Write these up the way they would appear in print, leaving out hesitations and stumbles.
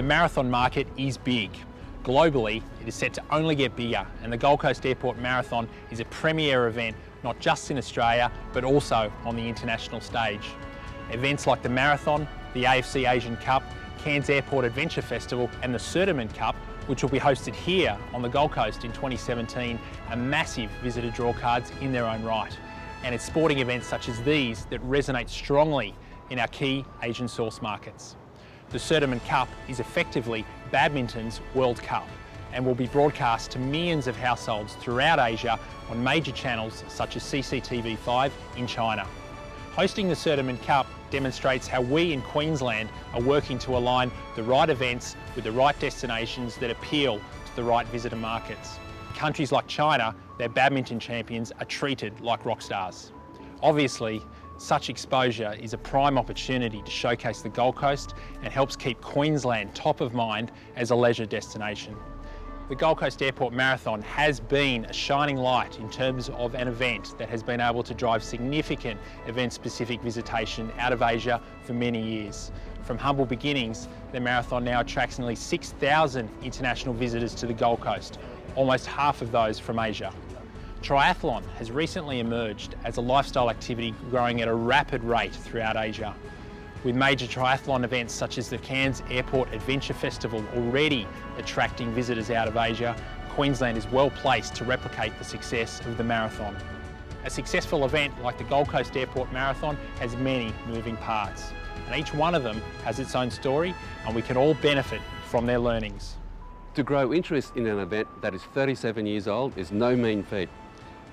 marathon market is big. Globally, it is set to only get bigger, and the Gold Coast Airport Marathon is a premier event not just in Australia, but also on the international stage. Events like the Marathon, the AFC Asian Cup, Cairns Airport Adventure Festival and the Sertiman Cup, which will be hosted here on the Gold Coast in 2017, are massive visitor draw cards in their own right. And it's sporting events such as these that resonate strongly in our key Asian source markets. The Sertiman Cup is effectively badminton's World Cup and will be broadcast to millions of households throughout Asia on major channels such as CCTV5 in China. Hosting the Sertiman Cup demonstrates how we in Queensland are working to align the right events with the right destinations that appeal to the right visitor markets. In countries like China, their badminton champions are treated like rock stars. Obviously, such exposure is a prime opportunity to showcase the Gold Coast and helps keep Queensland top of mind as a leisure destination. The Gold Coast Airport Marathon has been a shining light in terms of an event that has been able to drive significant event-specific visitation out of Asia for many years. From humble beginnings, the marathon now attracts nearly 6,000 international visitors to the Gold Coast, almost half of those from Asia. Triathlon has recently emerged as a lifestyle activity growing at a rapid rate throughout Asia. With major triathlon events such as the Cairns Airport Adventure Festival already attracting visitors out of Asia, Queensland is well placed to replicate the success of the marathon. A successful event like the Gold Coast Airport Marathon has many moving parts, and each one of them has its own story, and we can all benefit from their learnings. To grow interest in an event that is 37 years old is no mean feat.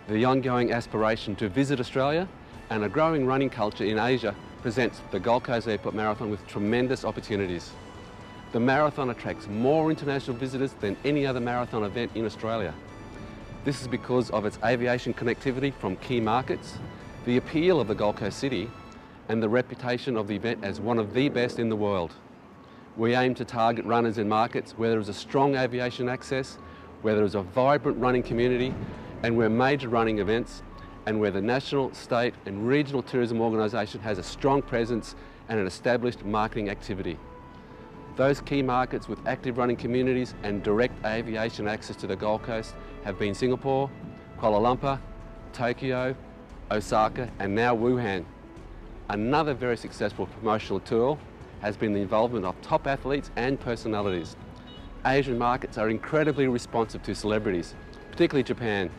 The ongoing aspiration to visit Australia and a growing running culture in Asia presents the Gold Coast Airport Marathon with tremendous opportunities. The marathon attracts more international visitors than any other marathon event in Australia. This is because of its aviation connectivity from key markets, the appeal of the Gold Coast city, and the reputation of the event as one of the best in the world. We aim to target runners in markets where there is a strong aviation access, where there is a vibrant running community, and where major running events and where the national, state and regional tourism organisation has a strong presence and an established marketing activity. Those key markets with active running communities and direct aviation access to the Gold Coast have been Singapore, Kuala Lumpur, Tokyo, Osaka and now Wuhan. Another very successful promotional tool has been the involvement of top athletes and personalities. Asian markets are incredibly responsive to celebrities, particularly Japan.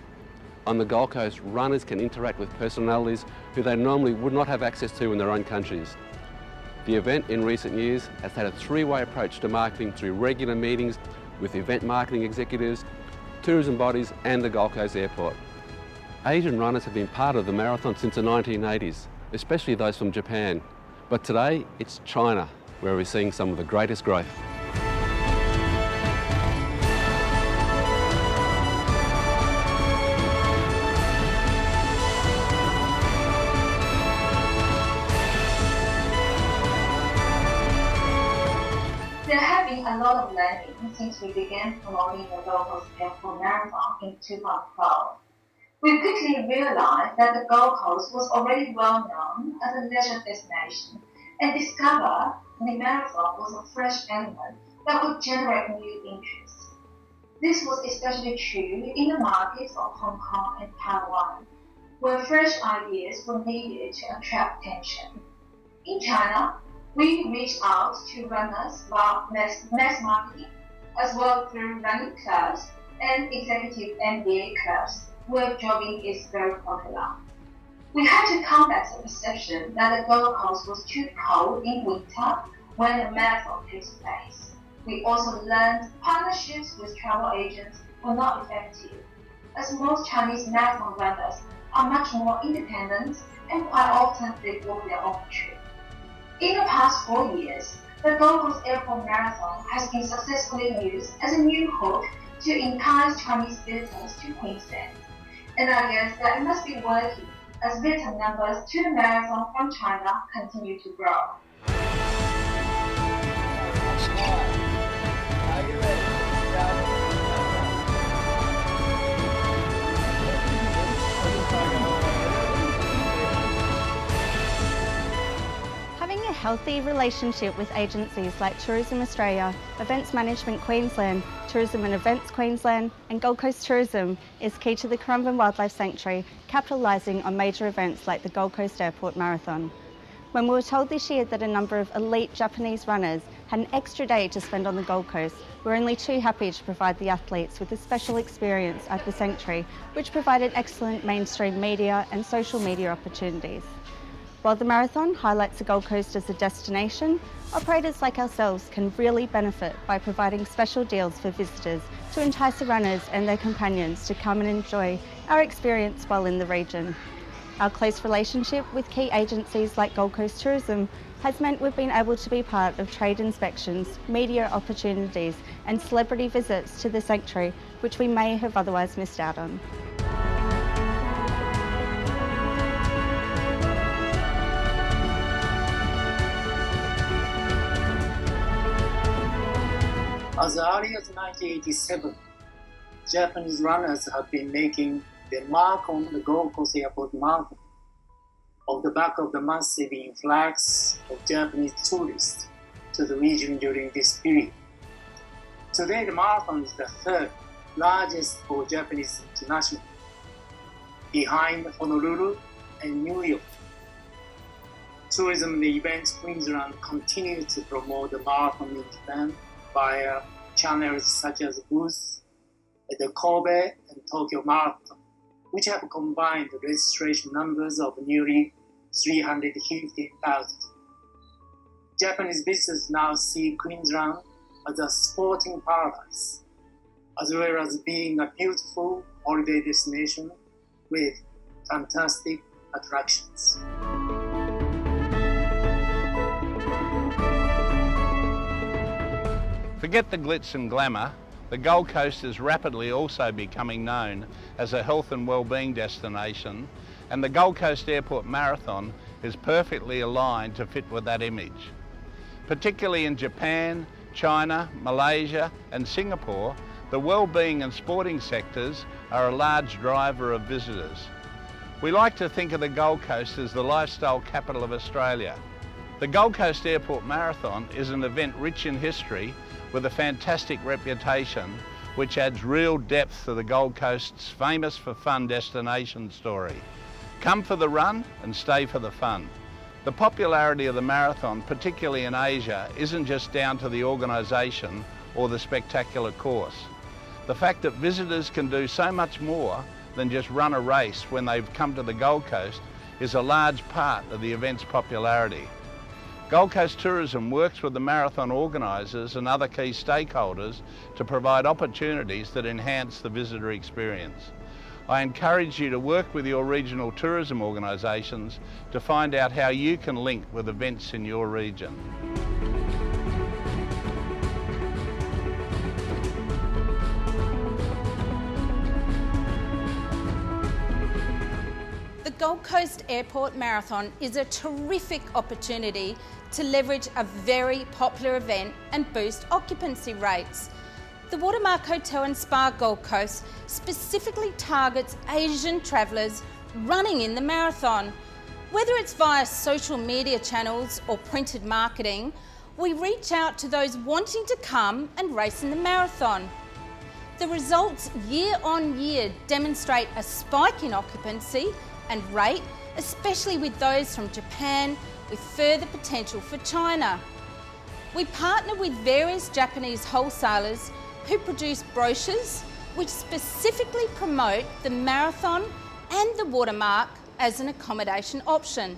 On the Gold Coast, runners can interact with personalities who they normally would not have access to in their own countries. The event in recent years has had a three-way approach to marketing through regular meetings with event marketing executives, tourism bodies and the Gold Coast Airport. Asian runners have been part of the marathon since the 1980s, especially those from Japan. But today, it's China where we're seeing some of the greatest growth. There have been a lot of learning since we began promoting the Gold Coast Airport Marathon in 2012. We quickly realized that the Gold Coast was already well known as a leisure destination and discovered the marathon was a fresh element that would generate new interest. This was especially true in the markets of Hong Kong and Taiwan, where fresh ideas were needed to attract attention. In China, we reached out to runners via mass marketing, as well through running clubs and executive MBA clubs, where jogging is very popular. We had to combat the perception that the Gold Coast was too cold in winter when the marathon takes place. We also learned partnerships with travel agents were not effective, as most Chinese marathon runners are much more independent and quite often they book their own trip. In the past 4 years, the Gold Coast Airport Marathon has been successfully used as a new hook to entice Chinese visitors to Queensland. And I guess that it must be working as visitor numbers to the marathon from China continue to grow. healthy relationship with agencies like Tourism Australia, Events Management Queensland, Tourism and Events Queensland and Gold Coast Tourism is key to the Currumbin Wildlife Sanctuary capitalising on major events like the Gold Coast Airport Marathon. When we were told this year that a number of elite Japanese runners had an extra day to spend on the Gold Coast, we were only too happy to provide the athletes with a special experience at the Sanctuary, which provided excellent mainstream media and social media opportunities. While the marathon highlights the Gold Coast as a destination, operators like ourselves can really benefit by providing special deals for visitors to entice the runners and their companions to come and enjoy our experience while in the region. Our close relationship with key agencies like Gold Coast Tourism has meant we've been able to be part of trade inspections, media opportunities and celebrity visits to the Sanctuary, which we may have otherwise missed out on. As early as 1987, Japanese runners have been making the mark on the Gold Coast Airport Marathon on the back of the massive influx of Japanese tourists to the region during this period. Today, the marathon is the third largest for Japanese international, behind Honolulu and New York. Tourism and Events Queensland continue to promote the marathon in Japan via channels such as booths at the Kobe and Tokyo Marathon, which have combined the registration numbers of nearly 350,000. Japanese visitors now see Queensland as a sporting paradise, as well as being a beautiful holiday destination with fantastic attractions. Forget the glitz and glamour. The Gold Coast is rapidly also becoming known as a health and wellbeing destination, and the Gold Coast Airport Marathon is perfectly aligned to fit with that image. Particularly in Japan, China, Malaysia and Singapore, the wellbeing and sporting sectors are a large driver of visitors. We like to think of the Gold Coast as the lifestyle capital of Australia. The Gold Coast Airport Marathon is an event rich in history with a fantastic reputation, which adds real depth to the Gold Coast's famous for fun destination story. Come for the run and stay for the fun. The popularity of the marathon, particularly in Asia, isn't just down to the organisation or the spectacular course. The fact that visitors can do so much more than just run a race when they've come to the Gold Coast is a large part of the event's popularity. Gold Coast Tourism works with the marathon organisers and other key stakeholders to provide opportunities that enhance the visitor experience. I encourage you to work with your regional tourism organisations to find out how you can link with events in your region. The Gold Coast Airport Marathon is a terrific opportunity to leverage a very popular event and boost occupancy rates. The Watermark Hotel and Spa Gold Coast specifically targets Asian travellers running in the marathon. Whether it's via social media channels or printed marketing, we reach out to those wanting to come and race in the marathon. The results year on year demonstrate a spike in occupancy and rate, especially with those from Japan, with further potential for China. We partner with various Japanese wholesalers who produce brochures which specifically promote the marathon and the Watermark as an accommodation option.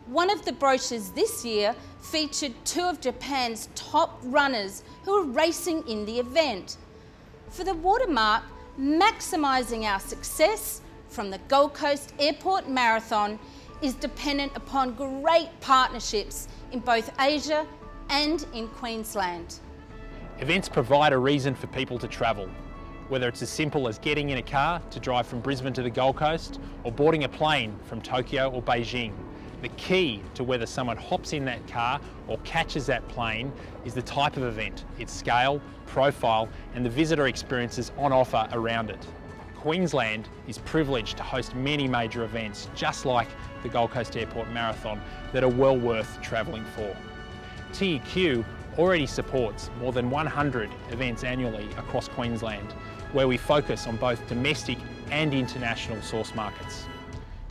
One of the brochures this year featured two of Japan's top runners who are racing in the event. For the Watermark, maximising our success from the Gold Coast Airport Marathon is dependent upon great partnerships in both Asia and in Queensland. Events provide a reason for people to travel, whether it's as simple as getting in a car to drive from Brisbane to the Gold Coast or boarding a plane from Tokyo or Beijing. The key to whether someone hops in that car or catches that plane is the type of event, its scale, profile and the visitor experiences on offer around it. Queensland is privileged to host many major events, just like the Gold Coast Airport Marathon, that are well worth travelling for. TEQ already supports more than 100 events annually across Queensland, where we focus on both domestic and international source markets.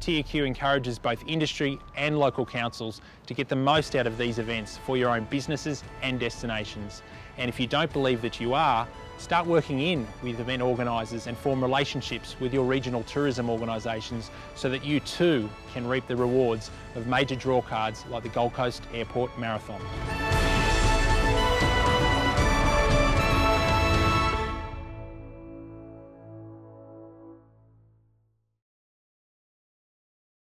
TEQ encourages both industry and local councils to get the most out of these events for your own businesses and destinations. And if you don't believe that you are, start working in with event organisers and form relationships with your regional tourism organisations so that you too can reap the rewards of major draw cards like the Gold Coast Airport Marathon.